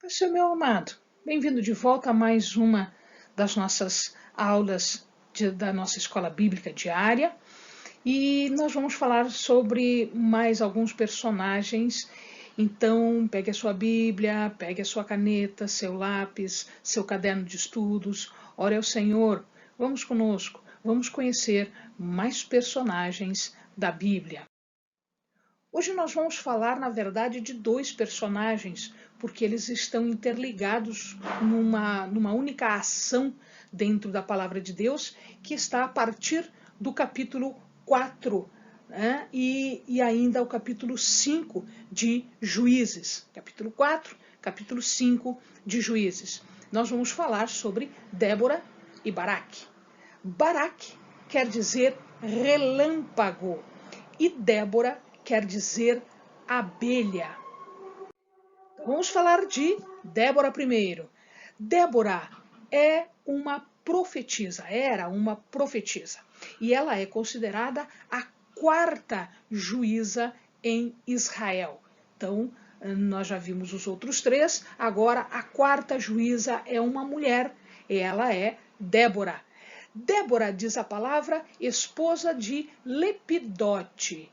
Seu meu amado, bem-vindo de volta a mais uma das nossas aulas da nossa escola bíblica diária. E nós vamos falar sobre mais alguns personagens. Então, pegue a sua Bíblia, pegue a sua caneta, seu lápis, seu caderno de estudos, ore ao Senhor. Vamos conosco, vamos conhecer mais personagens da Bíblia. Hoje nós vamos falar, na verdade, de dois personagens, porque eles estão interligados numa única ação dentro da palavra de Deus, que está a partir do capítulo 4, né? e ainda o capítulo 5 de Juízes. Capítulo 4, capítulo 5 de Juízes. Nós vamos falar sobre Débora e Baraque. Baraque quer dizer relâmpago e Débora quer dizer abelha. Então, vamos falar de Débora primeiro. Débora é uma profetisa, era uma profetisa. E ela é considerada a quarta juíza em Israel. Então, nós já vimos os outros três, agora a quarta juíza é uma mulher, ela é Débora. Débora, diz a palavra, esposa de Lepidote.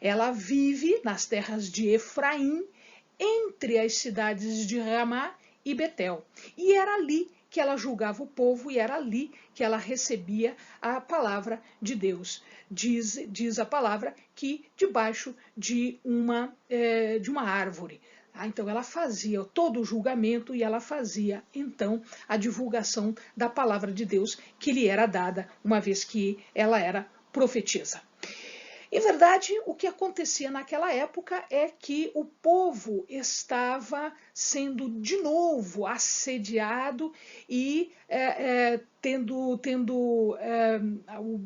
Ela vive nas terras de Efraim, entre as cidades de Ramá e Betel. E era ali que ela julgava o povo e era ali que ela recebia a palavra de Deus. Diz a palavra que debaixo de uma árvore. Então ela fazia todo o julgamento e ela fazia então a divulgação da palavra de Deus que lhe era dada, uma vez que ela era profetisa. Em verdade, o que acontecia naquela época é que o povo estava sendo de novo assediado e tendo o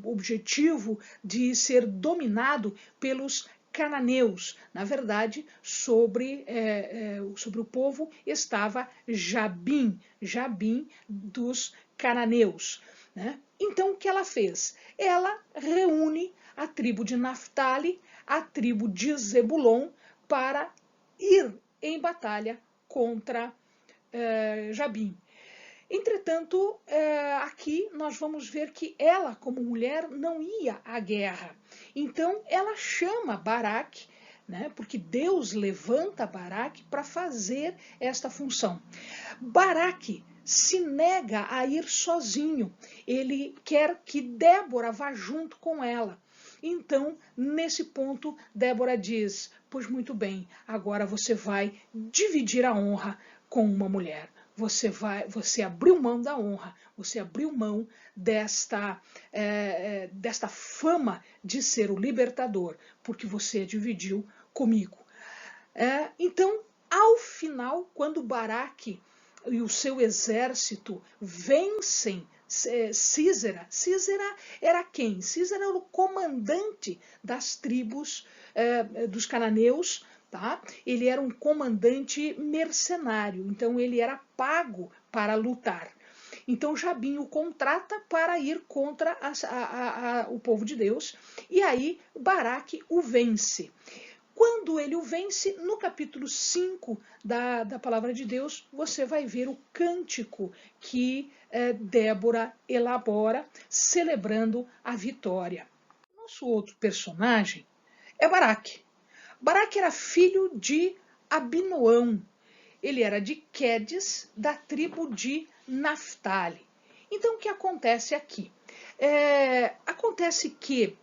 objetivo de ser dominado pelos cananeus. Na verdade, sobre o povo estava Jabim dos cananeus. Né? Então, o que ela fez? Ela reúne a tribo de Naftali, a tribo de Zebulon, para ir em batalha contra Jabim. Entretanto, aqui nós vamos ver que ela, como mulher, não ia à guerra. Então, ela chama Baraque, né, porque Deus levanta Baraque para fazer esta função. Baraque se nega a ir sozinho. Ele quer que Débora vá junto com ela. Então, nesse ponto, Débora diz: pois muito bem, agora você vai dividir a honra com uma mulher. Você abriu mão da honra, você abriu mão desta fama de ser o libertador, porque você dividiu comigo. Então, ao final, quando Baraque e o seu exército vencem Císera. Císera era quem? Císera era o comandante das tribos dos cananeus. Tá? Ele era um comandante mercenário, então ele era pago para lutar. Então Jabim o contrata para ir contra o povo de Deus, e aí Baraque o vence. Quando ele o vence, no capítulo 5 da palavra de Deus, você vai ver o cântico que Débora elabora, celebrando a vitória. Nosso outro personagem é Baraque. Baraque era filho de Abinoão. Ele era de Quedes, da tribo de Naftali. Então, o que acontece aqui? Acontece que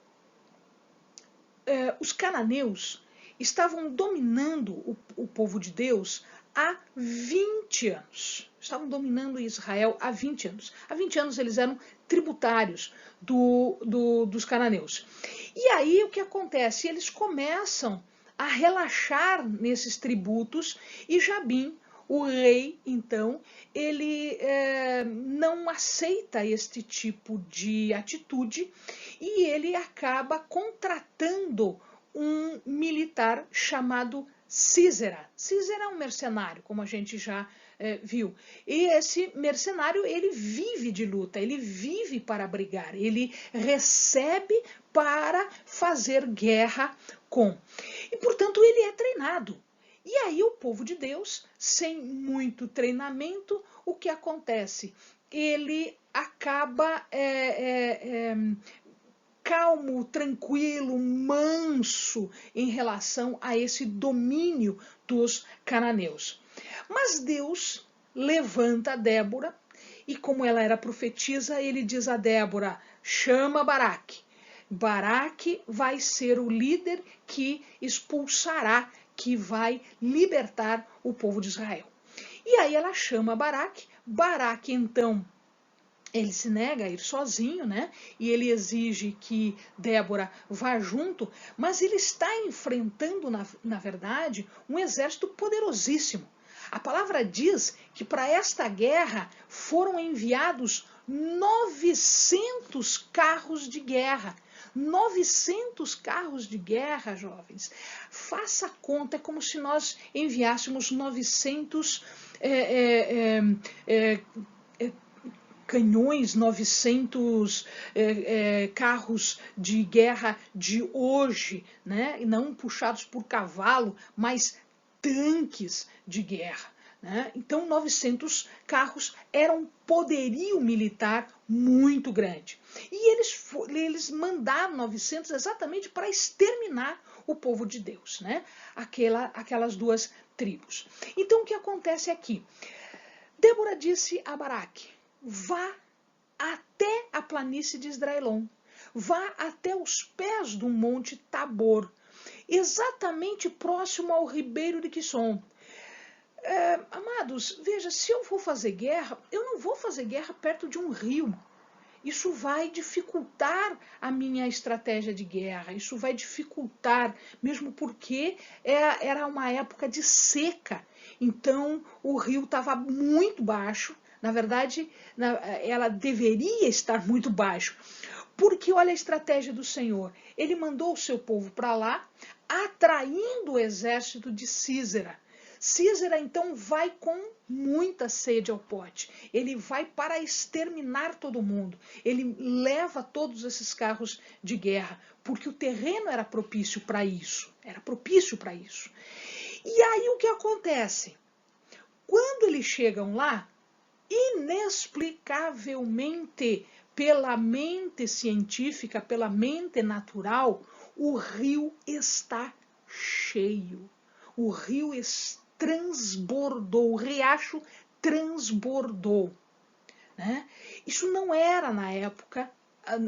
os cananeus estavam dominando o povo de Deus há 20 anos. Estavam dominando Israel há 20 anos. Há 20 anos eles eram tributários dos cananeus. E aí o que acontece? Eles começam a relaxar nesses tributos e Jabim, o rei, então, ele não aceita este tipo de atitude e ele acaba contratando um militar chamado Císera. Císera é um mercenário, como a gente já viu. E esse mercenário, ele vive de luta, ele vive para brigar, ele recebe para fazer guerra com. E, portanto, ele é treinado. E aí o povo de Deus, sem muito treinamento, o que acontece? Ele acaba calmo, tranquilo, manso em relação a esse domínio dos cananeus. Mas Deus levanta Débora e, como ela era profetisa, ele diz a Débora: chama Baraque. Baraque vai ser o líder que expulsará, que vai libertar o povo de Israel. E aí ela chama Baraque. Baraque, então, ele se nega a ir sozinho, né? E ele exige que Débora vá junto, mas ele está enfrentando, na verdade, um exército poderosíssimo. A palavra diz que para esta guerra foram enviados 900 carros de guerra. 900 carros de guerra, jovens. Faça a conta, é como se nós enviássemos 900 canhões, 900 carros de guerra de hoje, né? E não puxados por cavalo, mas tanques de guerra. Né? Então, 900 carros eram um poderio militar muito grande. E eles mandaram 900 exatamente para exterminar o povo de Deus, né? Aquelas duas tribos. Então, o que acontece aqui? Débora disse a Baraque: vá até a planície de Esdraelon, vá até os pés do monte Tabor, exatamente próximo ao ribeiro de Quisson. Amados, veja, se eu vou fazer guerra, eu não vou fazer guerra perto de um rio. Isso vai dificultar a minha estratégia de guerra, isso vai dificultar, mesmo porque era uma época de seca. Então o rio estava muito baixo, na verdade ela deveria estar muito baixo. Porque olha a estratégia do Senhor, ele mandou o seu povo para lá, atraindo o exército de Sísera. Sísera então vai com muita sede ao pote. Ele vai para exterminar todo mundo. Ele leva todos esses carros de guerra, porque o terreno era propício para isso. Era propício para isso. E aí o que acontece? Quando eles chegam lá, inexplicavelmente, pela mente científica, pela mente natural, o rio está cheio. O rio transbordou, o riacho transbordou. Né? Isso não era na época,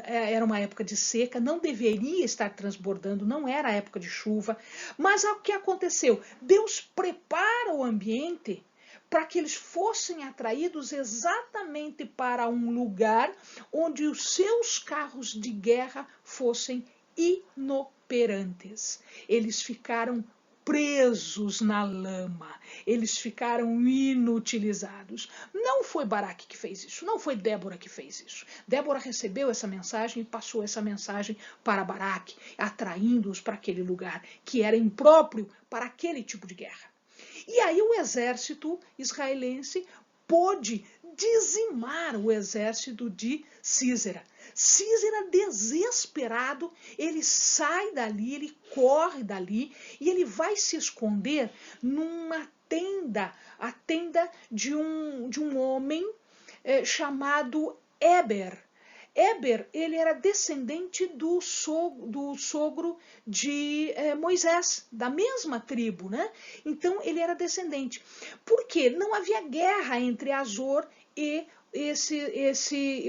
era uma época de seca, não deveria estar transbordando, não era a época de chuva. Mas o que aconteceu? Deus prepara o ambiente para que eles fossem atraídos exatamente para um lugar onde os seus carros de guerra fossem inoperantes. Eles ficaram presos na lama, eles ficaram inutilizados. Não foi Baraque que fez isso, não foi Débora que fez isso. Débora recebeu essa mensagem e passou essa mensagem para Baraque, atraindo-os para aquele lugar que era impróprio para aquele tipo de guerra. E aí o exército israelense pôde dizimar o exército de Sísera. Sísera, desesperado, ele sai dali, ele corre dali e ele vai se esconder numa tenda, a tenda de um homem chamado Eber. Eber, ele era descendente do sogro de Moisés, da mesma tribo, né? Então ele era descendente. Por quê? Não havia guerra entre Azor e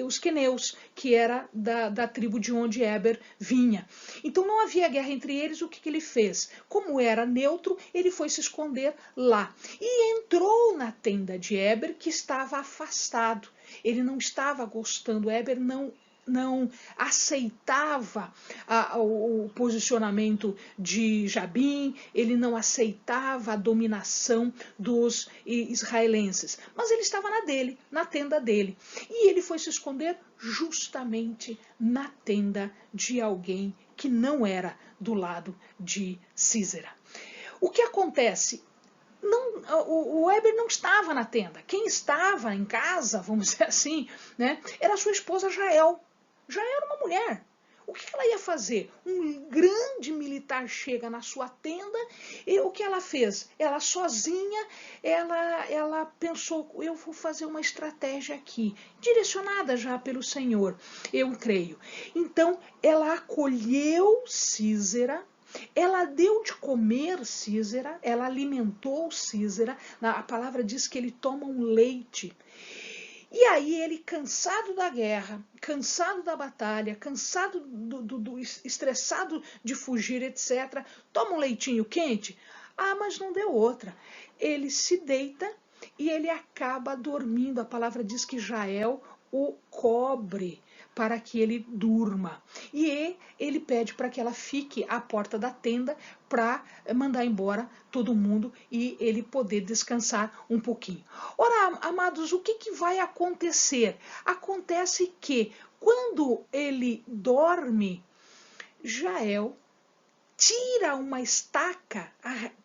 os queneus, que era da tribo de onde Eber vinha. Então não havia guerra entre eles. O que ele fez? Como era neutro, ele foi se esconder lá. E entrou na tenda de Eber, que estava afastado. Ele não estava gostando, Eber não aceitava o posicionamento de Jabim, ele não aceitava a dominação dos israelenses, mas ele estava na dele, na tenda dele, e ele foi se esconder justamente na tenda de alguém que não era do lado de Sísera. O que acontece? O Eber não estava na tenda. Quem estava em casa, vamos dizer assim, né, era a sua esposa Jael. Já era uma mulher. o que ela ia fazer? Um grande militar chega na sua tenda e o que ela fez? Ela sozinha, ela pensou, eu vou fazer uma estratégia aqui, direcionada já pelo Senhor, eu creio. Então, ela acolheu Císera, ela deu de comer Císera, ela alimentou Císera, a palavra diz que ele toma um leite. E aí ele, cansado da guerra, cansado da batalha, cansado estressado de fugir, etc., toma um leitinho quente. Ah, mas não deu outra. Ele se deita e ele acaba dormindo. A palavra diz que Jael o cobre para que ele durma. E ele pede para que ela fique à porta da tenda para mandar embora todo mundo e ele poder descansar um pouquinho. Ora, amados, o que vai acontecer? Acontece que quando ele dorme, Jael tira uma estaca,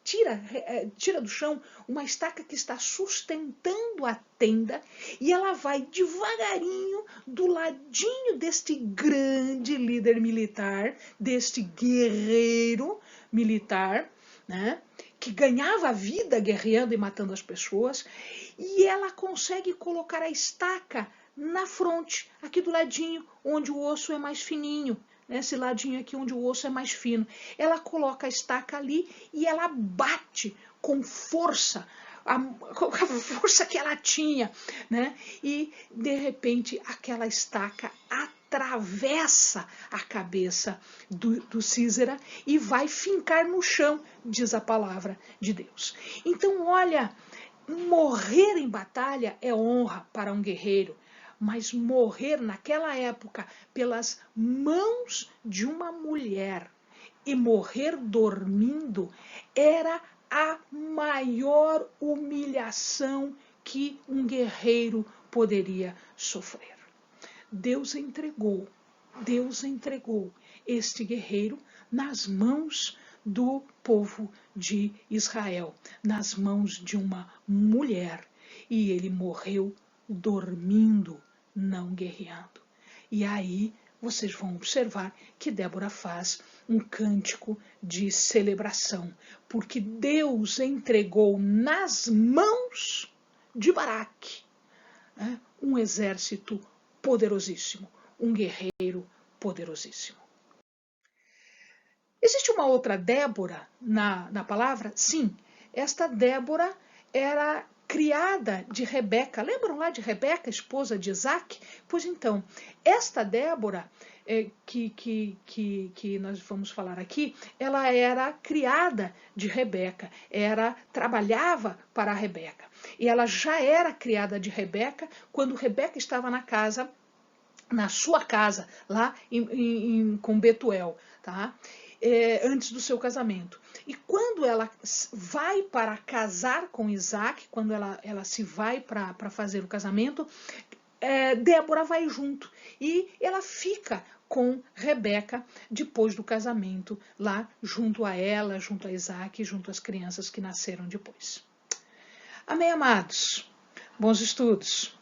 tira do chão uma estaca que está sustentando a tenda e ela vai devagarinho do ladinho deste grande líder militar, deste guerreiro militar, né, que ganhava a vida guerreando e matando as pessoas, e ela consegue colocar a estaca na fronte, aqui do ladinho, onde o osso é mais fininho. Nesse ladinho aqui onde o osso é mais fino. Ela coloca a estaca ali e ela bate com força, com a força que ela tinha, né? E de repente aquela estaca atravessa a cabeça do Císera e vai fincar no chão, diz a palavra de Deus. Então, olha, morrer em batalha é honra para um guerreiro. Mas morrer naquela época pelas mãos de uma mulher e morrer dormindo era a maior humilhação que um guerreiro poderia sofrer. Deus entregou este guerreiro nas mãos do povo de Israel, nas mãos de uma mulher, e ele morreu dormindo, não guerreando. E aí vocês vão observar que Débora faz um cântico de celebração, porque Deus entregou nas mãos de Baraque, né, um exército poderosíssimo, um guerreiro poderosíssimo. Existe uma outra Débora na palavra? Sim, esta Débora era criada de Rebeca. Lembram lá de Rebeca, esposa de Isaac? Pois então, esta Débora que nós vamos falar aqui, ela era criada de Rebeca, trabalhava para a Rebeca. E ela já era criada de Rebeca quando Rebeca estava na sua casa, lá com Betuel, tá? Antes do seu casamento. E quando ela vai para casar com Isaac, quando ela se vai para fazer o casamento, Débora vai junto e ela fica com Rebeca depois do casamento, lá junto a ela, junto a Isaac, junto às crianças que nasceram depois. Amém, amados? Bons estudos!